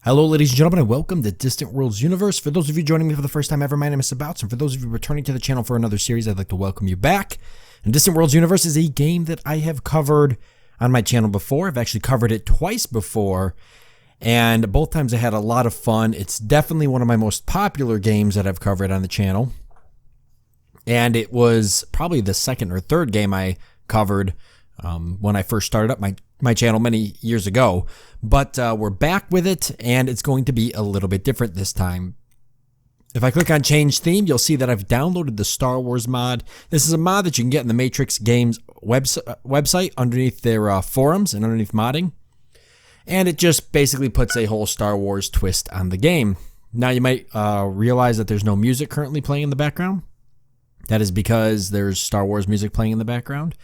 Hello, ladies and gentlemen, and welcome to Distant Worlds Universe. For those of you joining me for the first time ever, my name is Sabouts, and for those of you returning to the channel for another series, I'd like to welcome you back. And Distant Worlds Universe is a game that I have covered on my channel before. I've actually covered it twice before, and both times I had a lot of fun. It's definitely one of my most popular games that I've covered on the channel, and it was probably the second or third game I covered when I first started up my channel many years ago. But we're back with it, and it's going to be a little bit different this time. If I click on change theme, you'll see that I've downloaded the Star Wars mod. This is a mod that you can get in the Matrix Games website underneath their forums and underneath modding. And it just basically puts a whole Star Wars twist on the game. Now you might realize that there's no music currently playing in the background. That is because there's Star Wars music playing in the background.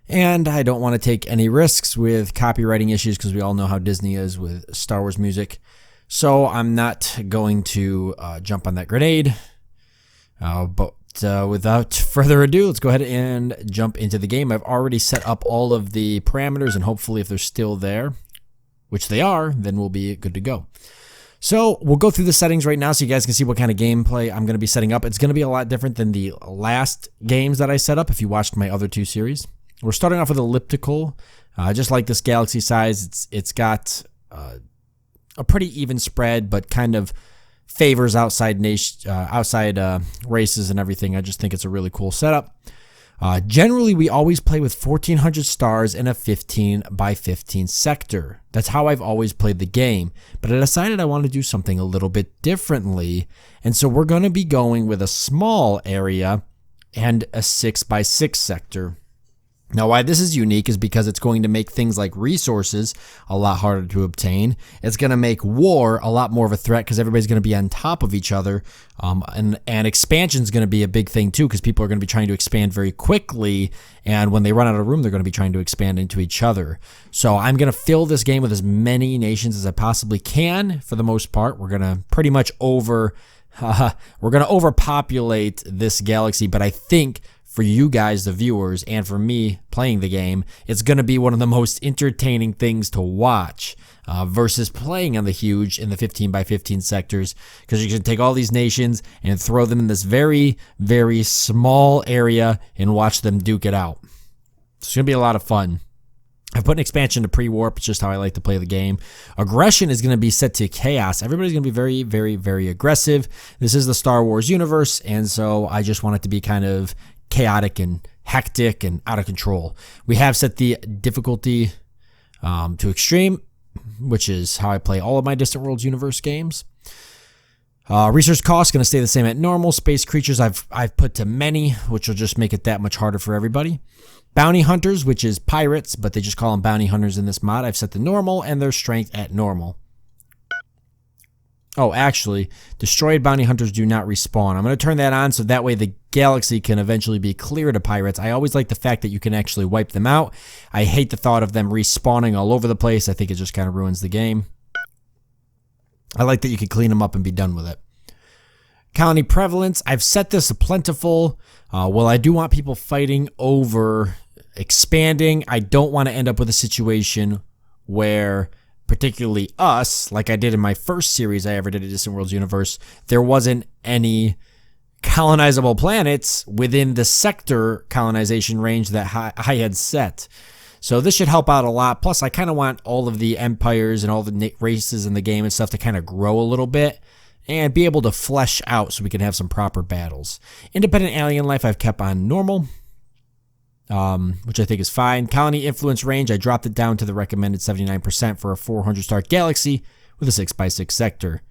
And I don't want to take any risks with copywriting issues because we all know how Disney is with Star Wars music. So I'm not going to jump on that grenade. But without further ado, let's go ahead and jump into the game. I've already set up all of the parameters, and hopefully if they're still there, which they are, then we'll be good to go. So we'll go through the settings right now so you guys can see what kind of gameplay I'm going to be setting up. It's going to be a lot different than the last games that I set up if you watched my other two series. We're starting off with elliptical. Just like this galaxy size, it's got a pretty even spread, but kind of favors outside races and everything. I just think it's a really cool setup. Generally, we always play with 1,400 stars in a 15 by 15 sector. That's how I've always played the game. But I decided I wanted to do something a little bit differently, and so we're going to be going with a small area and a 6 by 6 sector. Now, why this is unique is because it's going to make things like resources a lot harder to obtain. It's going to make war a lot more of a threat because everybody's going to be on top of each other. And expansion is going to be a big thing too because people are going to be trying to expand very quickly. And when they run out of room, they're going to be trying to expand into each other. So I'm going to fill this game with as many nations as I possibly can. For the most part, we're going to pretty much overpopulate this galaxy. But I think for you guys, the viewers, and for me playing the game, it's going to be one of the most entertaining things to watch versus playing on the huge in the 15 by 15 sectors, because you can take all these nations and throw them in this very, very small area and watch them duke it out. It's going to be a lot of fun. I've put an expansion to pre-warp. It's just how I like to play the game. Aggression is going to be set to chaos. Everybody's going to be very, very, very aggressive. This is the Star Wars universe, and so I just want it to be kind of chaotic and hectic and out of control. We have set the difficulty to extreme, which is how I play all of my Distant Worlds Universe games. Research cost going to stay the same at normal. Space creatures I've put to many, which will just make it that much harder for everybody. Bounty hunters, which is pirates, but they just call them bounty hunters in this mod, I've set the normal and their strength at normal. Oh, actually, destroyed bounty hunters do not respawn. I'm going to turn that on so that way the galaxy can eventually be cleared of pirates. I always like the fact that you can actually wipe them out. I hate the thought of them respawning all over the place. I think it just kind of ruins the game. I like that you can clean them up and be done with it. Colony prevalence, I've set this a plentiful. Well, I do want people fighting over expanding. I don't want to end up with a situation where, particularly us, like I did in my first series I ever did at Distant Worlds Universe, there wasn't any colonizable planets within the sector colonization range that I had set. So this should help out a lot. Plus, I kind of want all of the empires and all the races in the game and stuff to kind of grow a little bit and be able to flesh out so we can have some proper battles. Independent alien life I've kept on normal, which I think is fine. Colony influence range, I dropped it down to the recommended 79% for a 400-star galaxy with a 6 by 6 sector.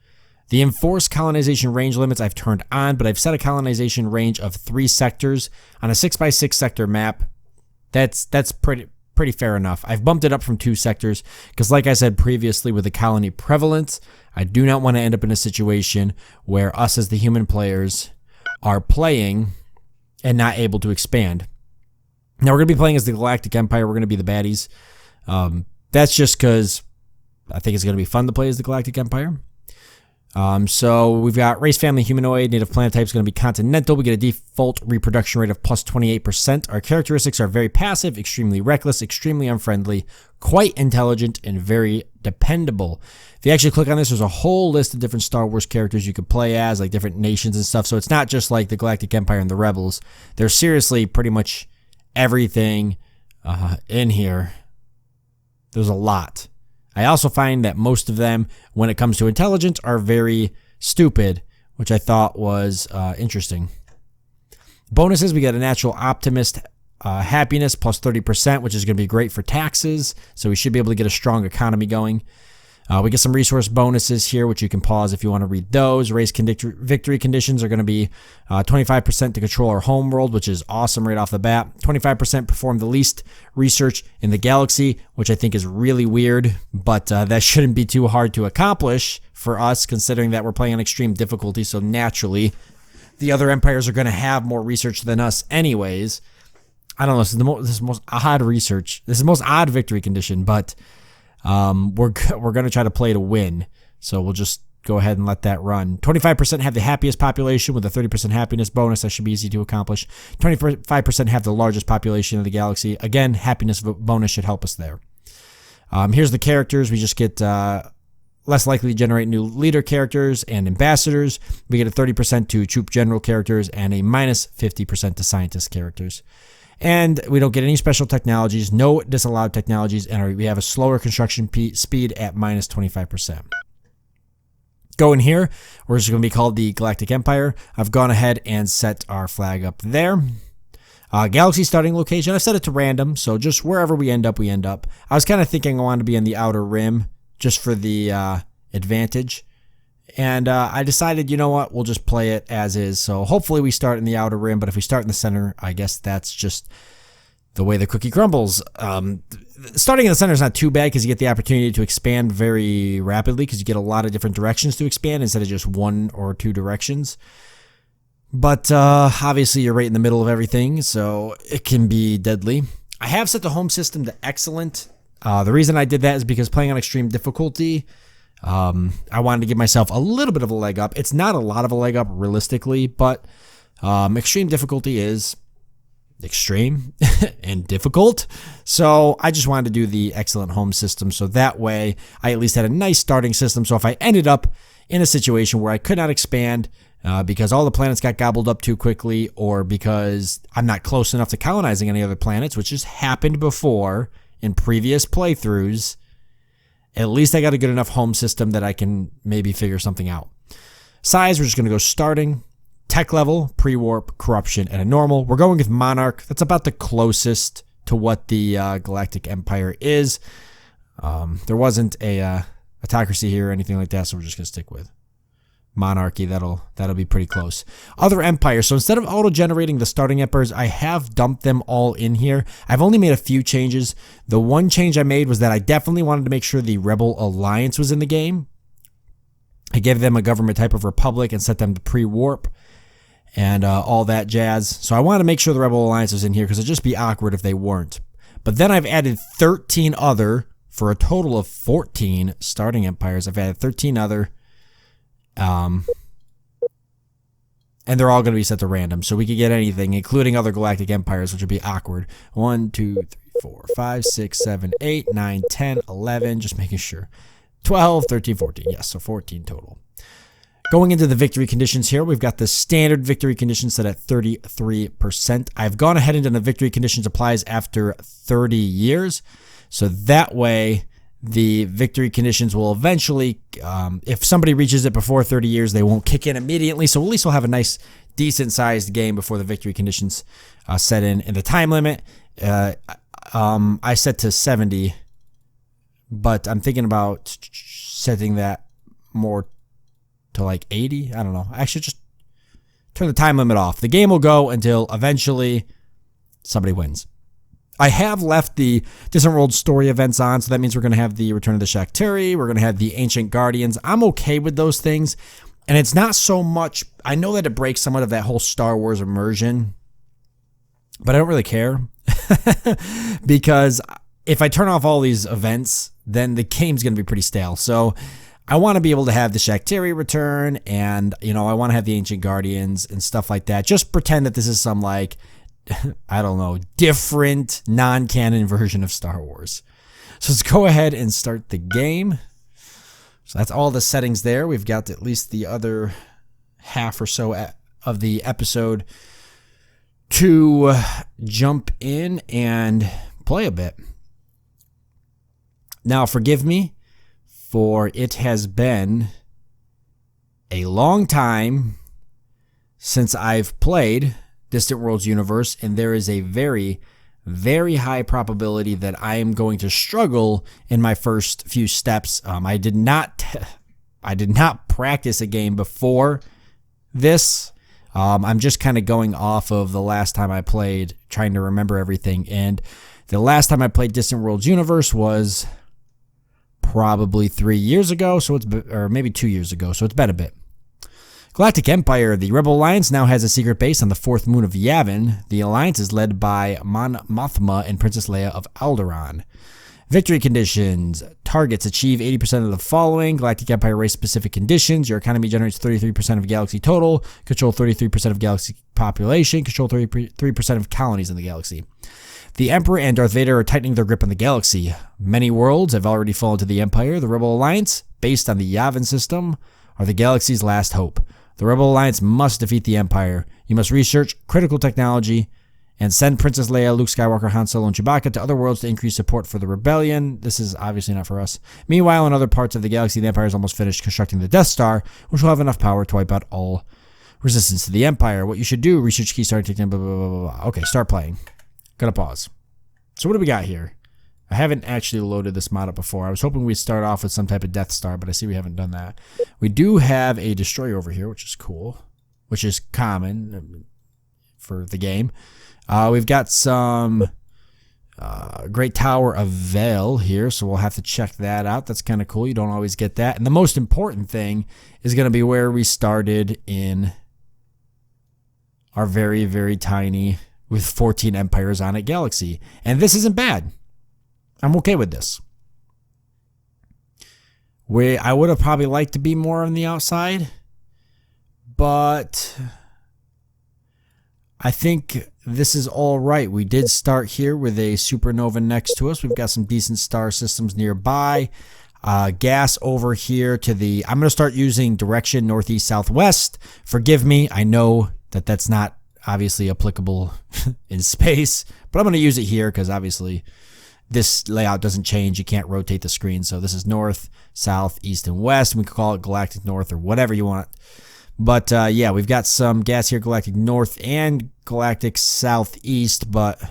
The enforced colonization range limits I've turned on, but I've set a colonization range of 3 sectors on a 6 by 6 sector map. That's pretty fair enough. I've bumped it up from 2 sectors because, like I said previously, with the colony prevalence, I do not want to end up in a situation where us as the human players are playing and not able to expand. Now, we're going to be playing as the Galactic Empire. We're going to be the baddies. That's just because I think it's going to be fun to play as the Galactic Empire. So we've got race, family, humanoid, native planet type is going to be continental. We get a default reproduction rate of plus 28%. Our characteristics are very passive, extremely reckless, extremely unfriendly, quite intelligent, and very dependable. If you actually click on this, there's a whole list of different Star Wars characters you could play as, like different nations and stuff. So it's not just like the Galactic Empire and the Rebels. There's seriously pretty much everything in here. There's a lot. I also find that most of them, when it comes to intelligence, are very stupid, which I thought was interesting. Bonuses, we get a natural optimist happiness plus 30%, which is going to be great for taxes. So we should be able to get a strong economy going. We get some resource bonuses here, which you can pause if you want to read those. Race victory conditions are going to be 25% to control our home world, which is awesome right off the bat. 25% perform the least research in the galaxy, which I think is really weird, but that shouldn't be too hard to accomplish for us, considering that we're playing on extreme difficulty. So naturally, the other empires are going to have more research than us anyways. I don't know. This is the most odd research. This is the most odd victory condition, but we're going to try to play to win. So we'll just go ahead and let that run. 25% have the happiest population with a 30% happiness bonus. That should be easy to accomplish. 25% have the largest population of the galaxy. Again, happiness bonus should help us there. Here's the characters. We just get less likely to generate new leader characters and ambassadors. We get a 30% to troop general characters and a minus 50% to scientist characters. And we don't get any special technologies, no disallowed technologies, and we have a slower construction speed at minus 25%. Go in here, we're just going to be called the Galactic Empire. I've gone ahead and set our flag up there. Galaxy starting location, I've set it to random, so just wherever we end up, we end up. I was kind of thinking I wanted to be in the outer rim just for the advantage. And I decided, you know what, we'll just play it as is. So hopefully we start in the outer rim, but if we start in the center, I guess that's just the way the cookie crumbles. Starting in the center is not too bad because you get the opportunity to expand very rapidly because you get a lot of different directions to expand instead of just one or two directions. But obviously you're right in the middle of everything, so it can be deadly. I have set the home system to excellent. The reason I did that is because playing on extreme difficulty, I wanted to give myself a little bit of a leg up. It's not a lot of a leg up realistically, but extreme difficulty is extreme and difficult. So I just wanted to do the excellent home system. So that way I at least had a nice starting system. So if I ended up in a situation where I could not expand because all the planets got gobbled up too quickly, or because I'm not close enough to colonizing any other planets, which has happened before in previous playthroughs, at least I got a good enough home system that I can maybe figure something out. Size, we're just going to go starting. Tech level, pre-warp, corruption, and a normal. We're going with Monarch. That's about the closest to what the Galactic Empire is. There wasn't a autocracy here or anything like that, so we're just going to stick with Monarchy. That'll be pretty close. Other empires. So instead of auto-generating the starting empires, I have dumped them all in here. I've only made a few changes. The one change I made was that I definitely wanted to make sure the Rebel Alliance was in the game. I gave them a government type of republic and set them to pre-warp and all that jazz. So I wanted to make sure the Rebel Alliance was in here because it'd just be awkward if they weren't. But then I've added 13 other for a total of 14 starting empires. I've added 13 other. And they're all going to be set to random, so we could get anything, including other Galactic Empires, which would be awkward. 1, 2, 3, 4, 5, 6, 7, 8, 9, 10, 11, just making sure. 12, 13, 14. Yes, so 14 total. Going into the victory conditions here, we've got the standard victory conditions set at 33%. I've gone ahead and done the victory conditions applies after 30 years, so that way the victory conditions will eventually, if somebody reaches it before 30 years, they won't kick in immediately. So at least we'll have a nice, decent-sized game before the victory conditions set in. And the time limit, I set to 70, but I'm thinking about setting that more to like 80. I don't know. I should just turn the time limit off. The game will go until eventually somebody wins. I have left the Distant World story events on, so that means we're going to have the Return of the Shaktari, we're going to have the Ancient Guardians. I'm okay with those things, and it's not so much, I know that it breaks somewhat of that whole Star Wars immersion, but I don't really care, because if I turn off all these events, then the game's going to be pretty stale. So I want to be able to have the Shaktiri return, and, you know, I want to have the Ancient Guardians and stuff like that. Just pretend that this is some, like, I don't know, different non-canon version of Star Wars. So let's go ahead and start the game. So that's all the settings there. We've got at least the other half or so of the episode to jump in and play a bit. Now, forgive me, for it has been a long time since I've played Distant Worlds Universe, and there is a very, very high probability that I am going to struggle in my first few steps. I did not practice a game before this. I'm just kind of going off of the last time I played, trying to remember everything. And the last time I played Distant Worlds Universe was probably 3 years ago, or maybe 2 years ago, so it's been a bit. Galactic Empire. The Rebel Alliance now has a secret base on the fourth moon of Yavin. The Alliance is led by Mon Mothma and Princess Leia of Alderaan. Victory conditions. Targets achieve 80% of the following Galactic Empire race-specific conditions. Your economy generates 33% of galaxy total. Control 33% of galaxy population. Control 33% of colonies in the galaxy. The Emperor and Darth Vader are tightening their grip on the galaxy. Many worlds have already fallen to the Empire. The Rebel Alliance, based on the Yavin system, are the galaxy's last hope. The Rebel Alliance must defeat the Empire. You must research critical technology and send Princess Leia, Luke Skywalker, Han Solo, and Chewbacca to other worlds to increase support for the rebellion. This is obviously not for us. Meanwhile, in other parts of the galaxy, the Empire is almost finished constructing the Death Star, which will have enough power to wipe out all resistance to the Empire. What you should do, research key starting technology, blah, blah, blah, blah, blah. Okay, start playing. Gonna pause. So what do we got here? I haven't actually loaded this mod up before. I was hoping we'd start off with some type of Death Star, but I see we haven't done that. We do have a destroyer over here, which is cool, which is common for the game. We've got some Great Tower of Vale here, so we'll have to check that out. That's kind of cool. You don't always get that. And the most important thing is going to be where we started in our very, very tiny, with 14 empires on it, galaxy. And this isn't bad. I'm okay with this. I would have probably liked to be more on the outside, but I think this is all right. We did start here with a supernova next to us. We've got some decent star systems nearby. Gas over here to the... I'm going to start using direction northeast, southwest. Forgive me. I know that that's not obviously applicable in space, but I'm going to use it here because obviously this layout doesn't change. You can't rotate the screen. So this is north, south, east, and west. We could call it Galactic North or whatever you want. But yeah, we've got some gas here, Galactic North and Galactic Southeast, but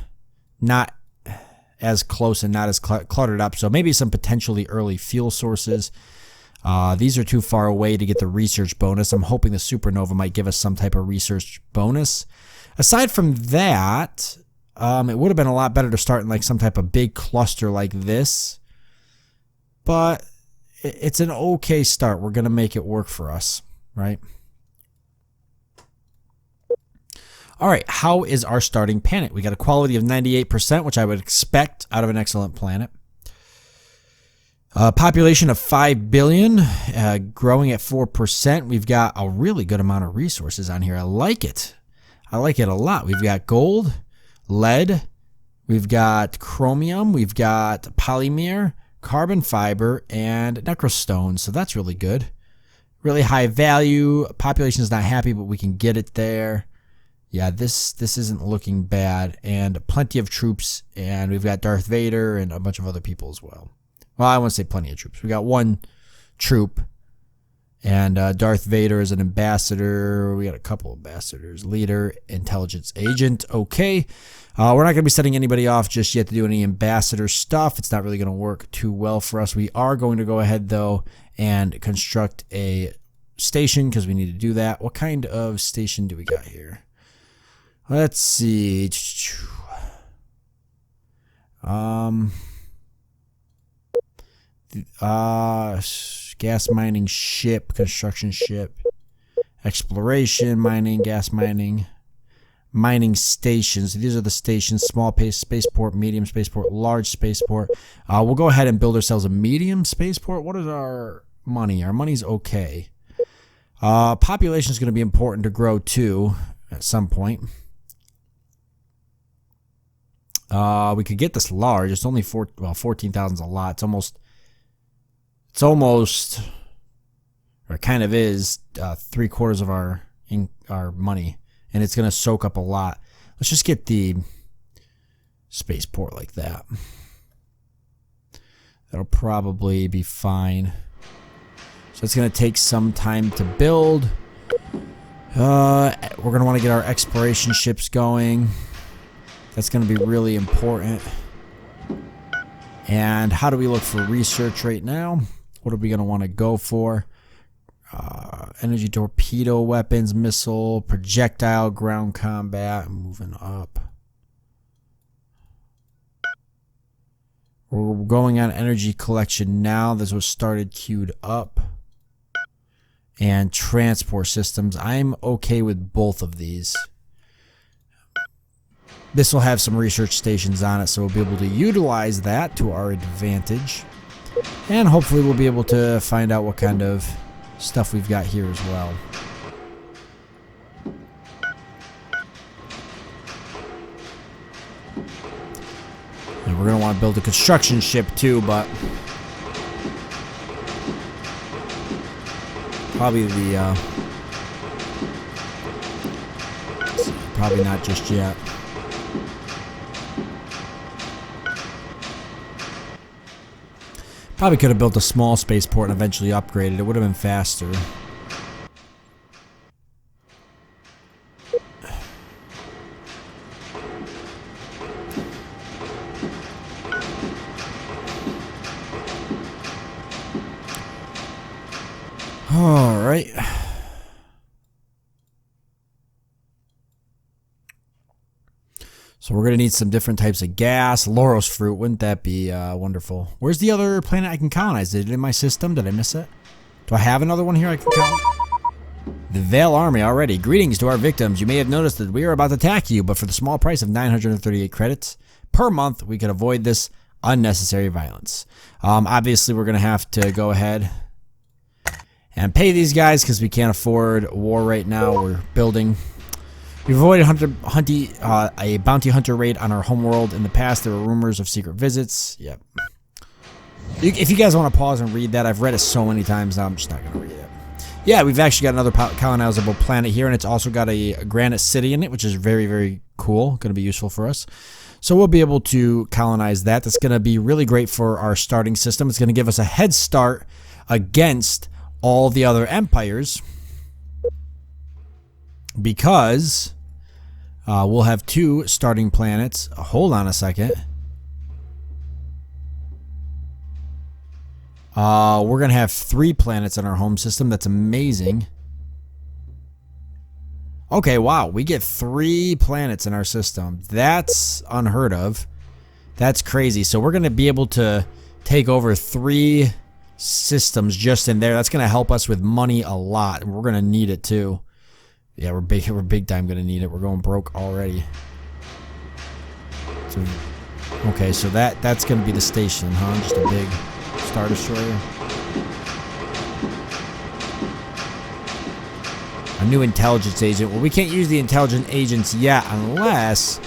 not as close and not as cluttered up. So maybe some potentially early fuel sources. These are too far away to get the research bonus. I'm hoping the supernova might give us some type of research bonus. Aside from that, it would have been a lot better to start in like some type of big cluster like this. But it's an okay start. We're going to make it work for us, right? All right, how is our starting planet? We got a quality of 98%, which I would expect out of an excellent planet. Population of 5 billion, growing at 4%. We've got a really good amount of resources on here. I like it. I like it a lot. We've got gold, lead, we've got chromium, we've got polymer, carbon fiber, and necrostone. So that's really good. Really high value. Population is not happy, but we can get it there. Yeah, this isn't looking bad, and plenty of troops, and we've got Darth Vader and a bunch of other people as well. Well, I won't say plenty of troops. We got one troop, and Darth Vader is an ambassador. We got a couple ambassadors. Leader, intelligence agent. Okay. We're not going to be setting anybody off just yet to do any ambassador stuff. It's not really going to work too well for us. We are going to go ahead, though, and construct a station because we need to do that. What kind of station do we got here? Let's see. Gas mining ship, construction ship, exploration, mining, gas mining, mining stations. These are the stations: small spaceport, medium spaceport, large spaceport. We'll go ahead and build ourselves a medium spaceport. What is our money. Our money's okay. Population is going to be important to grow too at some point. We could get this large. It's only 14,000 is a lot. It's almost, or it kind of is, 3/4 of our money, and it's going to soak up a lot. Let's just get the spaceport like that. That'll probably be fine. So it's going to take some time to build. We're going to want to get our exploration ships going. That's going to be really important. And how do we look for research right now? What are we going to want to go for? Energy torpedo weapons, missile, projectile, ground combat. Moving up. We're going on energy collection now. This was started queued up. And transport systems. I'm okay with both of these. This will have some research stations on it, so we'll be able to utilize that to our advantage. And hopefully we'll be able to find out what kind of stuff we've got here as well. And we're going to want to build a construction ship too, but probably probably not just yet. Probably could have built a small spaceport and eventually upgraded. It would have been faster. All right. So we're going to need some different types of gas. Laurel's fruit, wouldn't that be wonderful? Where's the other planet I can colonize? Is it in my system? Did I miss it? Do I have another one here I can colonize? The Vale Army already. Greetings to our victims. You may have noticed that we are about to attack you, but for the small price of 938 credits per month, we could avoid this unnecessary violence. Obviously, we're going to have to go ahead and pay these guys because we can't afford war right now. We're building. We've avoided a bounty hunter raid on our homeworld. In the past, there were rumors of secret visits. Yep. If you guys want to pause and read that, I've read it so many times now, I'm just not going to read it. Yeah, we've actually got another colonizable planet here, and it's also got a granite city in it, which is very, very cool. Going to be useful for us. So we'll be able to colonize that. That's going to be really great for our starting system. It's going to give us a head start against all the other empires because we'll have 2 starting planets. Hold on a second. We're going to have 3 planets in our home system. That's amazing. Okay, wow. We get 3 planets in our system. That's unheard of. That's crazy. So we're going to be able to take over 3 systems just in there. That's going to help us with money a lot. And we're going to need it too. Yeah, we're big time going to need it. We're going broke already. So, okay, so that's going to be the station, huh? Just a big Star Destroyer. A new intelligence agent. Well, we can't use the intelligence agents yet unless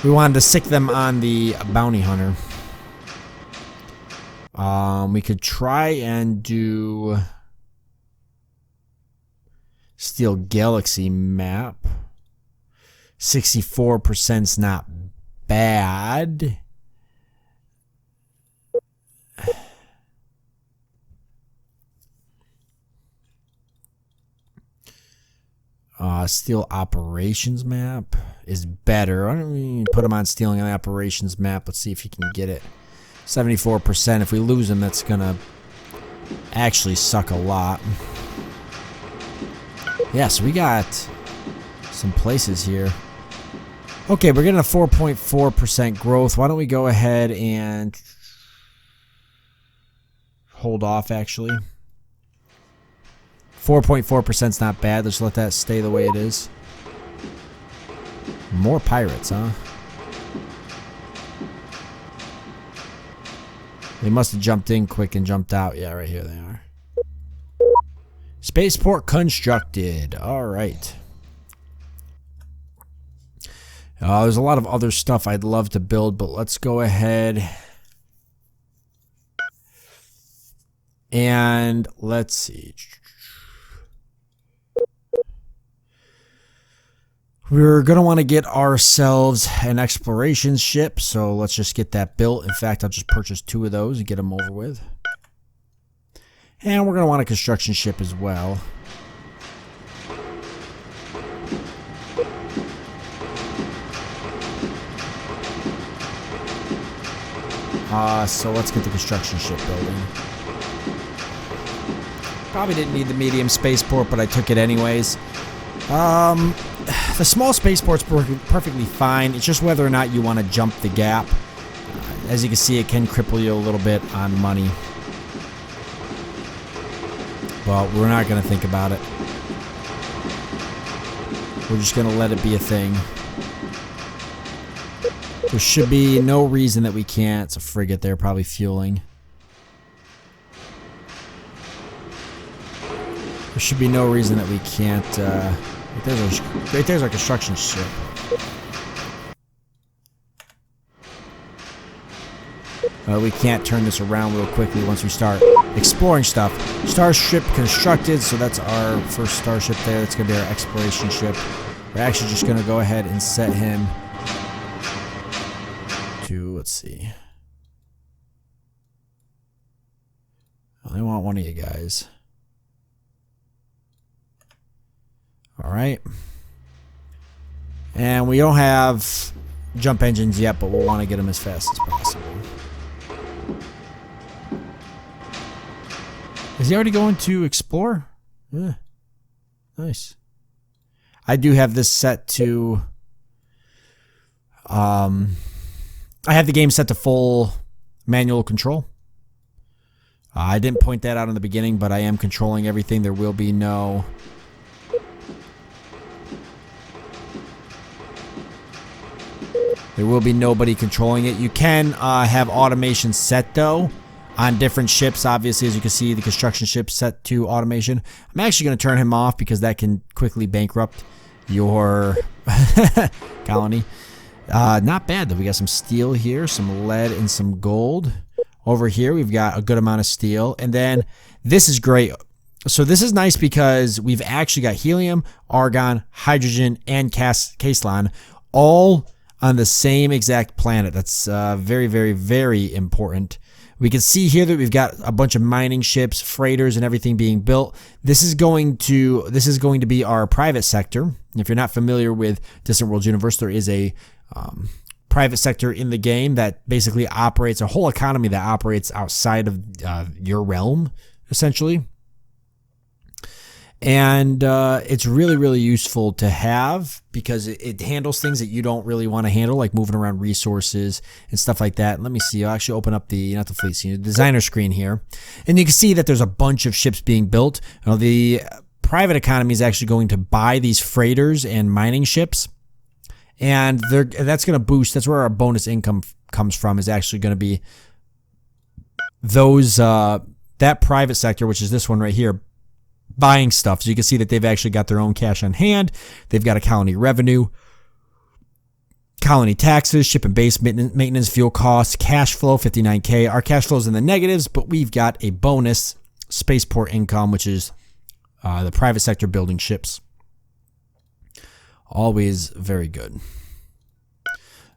we wanted to sick them on the bounty hunter. We could try and do Steel Galaxy map. 64%'s not bad. Steel Operations map is better. Why don't we put him on Stealing the Operations map? Let's see if he can get it. 74%. If we lose him, that's gonna actually suck a lot. Yeah, so we got some places here. Okay, we're getting a 4.4% growth. Why don't we go ahead and hold off, actually. 4.4% is not bad. Let's let that stay the way it is. More pirates, huh? They must have jumped in quick and jumped out. Yeah, right here they are. Spaceport constructed. All right. There's a lot of other stuff I'd love to build, but let's go ahead and let's see. We're going to want to get ourselves an exploration ship, so let's just get that built. In fact, I'll just purchase 2 of those and get them over with. And we're going to want a construction ship as well. So let's get the construction ship building. Probably didn't need the medium spaceport, but I took it anyways. The small spaceport's perfectly fine. It's just whether or not you want to jump the gap. As you can see, it can cripple you a little bit on money. Well, we're not going to think about it. We're just going to let it be a thing. There should be no reason that we can't. It's a frigate there, probably fueling. There should be no reason that we can't. Right there's our construction ship. We can't turn this around real quickly once we start exploring stuff. Starship constructed, so that's our first starship there. That's going to be our exploration ship. We're actually just going to go ahead and set him to, let's see. I only want one of you guys. Alright. And we don't have jump engines yet, but we'll want to get them as fast as possible. Is he already going to explore? Yeah. Nice. I do have this set to... I have the game set to full manual control. I didn't point that out in the beginning, but I am controlling everything. There will be no... There will be nobody controlling it. You can have automation set, though, on different ships. Obviously, as you can see, the construction ship set to automation. I'm actually going to turn him off because that can quickly bankrupt your colony. Not bad, though. We got some steel here, some lead, and some gold. Over here, we've got a good amount of steel. And then this is great. So this is nice because we've actually got helium, argon, hydrogen, and castellan all on the same exact planet. That's very, very, very important. We can see here that we've got a bunch of mining ships, freighters, and everything being built. This is going to be our private sector. If you're not familiar with Distant Worlds Universe, there is a private sector in the game that basically operates a whole economy that operates outside of your realm, essentially. And it's really, really useful to have because it handles things that you don't really want to handle, like moving around resources and stuff like that. Let me see. I'll actually open up the, not the fleet scene, the designer screen here. And you can see that there's a bunch of ships being built. Now, the private economy is actually going to buy these freighters and mining ships. And that's going to boost, that's where our bonus income comes from, is actually going to be those, that private sector, which is this one right here, buying stuff. So you can see that they've actually got their own cash on hand. They've got a colony revenue, colony taxes, ship and base maintenance, fuel costs, cash flow, 59K. Our cash flow is in the negatives, but we've got a bonus spaceport income, which is the private sector building ships. Always very good.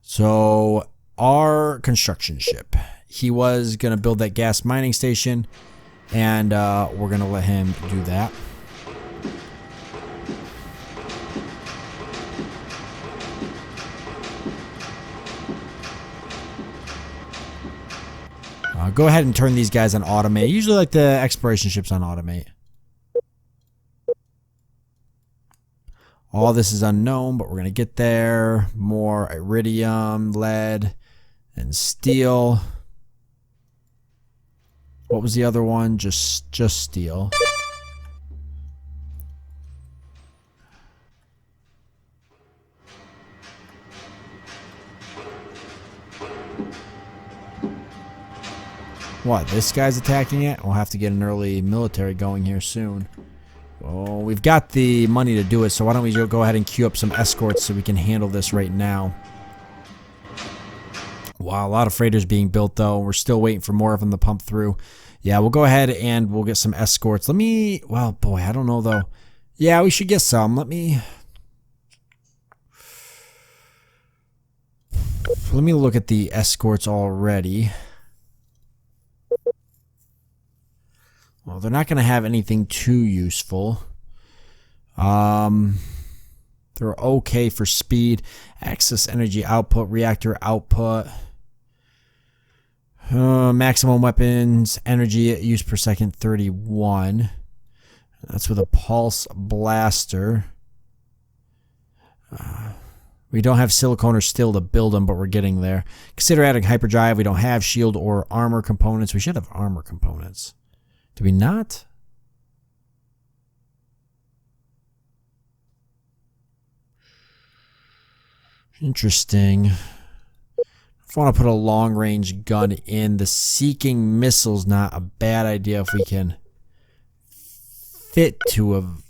So our construction ship, he was going to build that gas mining station. And we're going to let him do that. Go ahead and turn these guys on automate. Usually like the exploration ships on automate. All this is unknown, but we're going to get there. More iridium, lead, and steel. What was the other one? Just steel. What? This guy's attacking it? We'll have to get an early military going here soon. Oh, we've got the money to do it, so why don't we go ahead and queue up some escorts so we can handle this right now. Wow, a lot of freighters being built, though. We're still waiting for more of them to pump through. Yeah, we'll go ahead and we'll get some escorts. Well, boy, I don't know, though. Yeah, we should get some. Let me look at the escorts already. Well, they're not going to have anything too useful. They're okay for speed, excess energy output, reactor output, maximum weapons energy use per second 31. That's with a pulse blaster. We don't have silicone or steel to build them, but we're getting there. Consider adding hyperdrive. We don't have shield or armor components. We should have armor components. Do we not? Interesting. If I want to put a long-range gun in, the seeking missile's not a bad idea if we can fit 2 of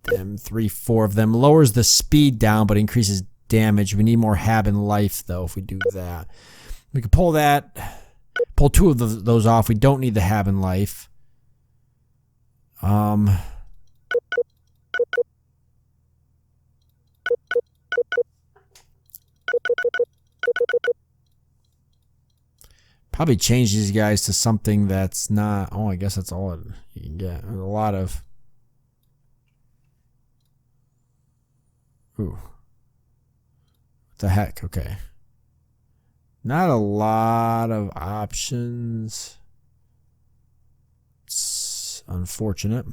them, 3, 4 of them. Lowers the speed down, but increases damage. We need more hab and life, though, if we do that. We could pull 2 of those off. We don't need the hab and life. Probably change these guys to something that's not... Oh, I guess that's all you can get. There's a lot of... Ooh. What the heck? Okay. Not a lot of options. It's unfortunate.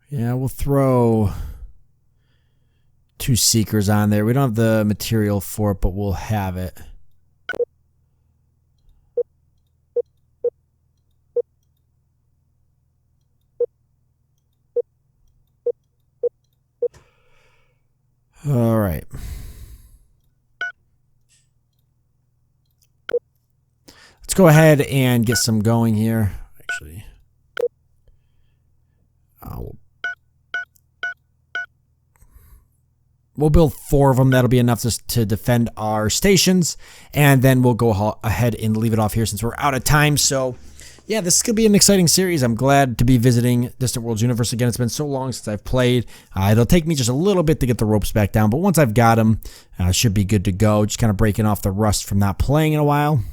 Yeah, we'll throw 2 seekers on there. We don't have the material for it, but we'll have it. All right. Let's go ahead and get some going here. Actually, we'll build 4 of them. That'll be enough to defend our stations. And then we'll go ahead and leave it off here since we're out of time. So, yeah, this is going to be an exciting series. I'm glad to be visiting Distant Worlds Universe again. It's been so long since I've played. It'll take me just a little bit to get the ropes back down. But once I've got them, I should be good to go. Just kind of breaking off the rust from not playing in a while.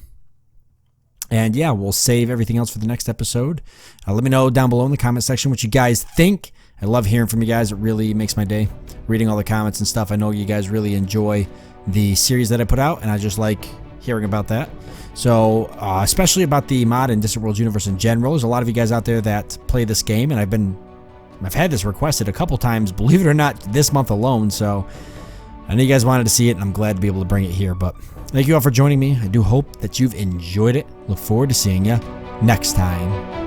And, yeah, we'll save everything else for the next episode. Let me know down below in the comment section what you guys think. I love hearing from you guys. It really makes my day, reading all the comments and stuff. I know you guys really enjoy the series that I put out, and I just like hearing about that. So, especially about the mod and Distant Worlds Universe in general. There's a lot of you guys out there that play this game, and I've had this requested a couple times, believe it or not, this month alone. So, I know you guys wanted to see it, and I'm glad to be able to bring it here. But thank you all for joining me. I do hope that you've enjoyed it. Look forward to seeing you next time.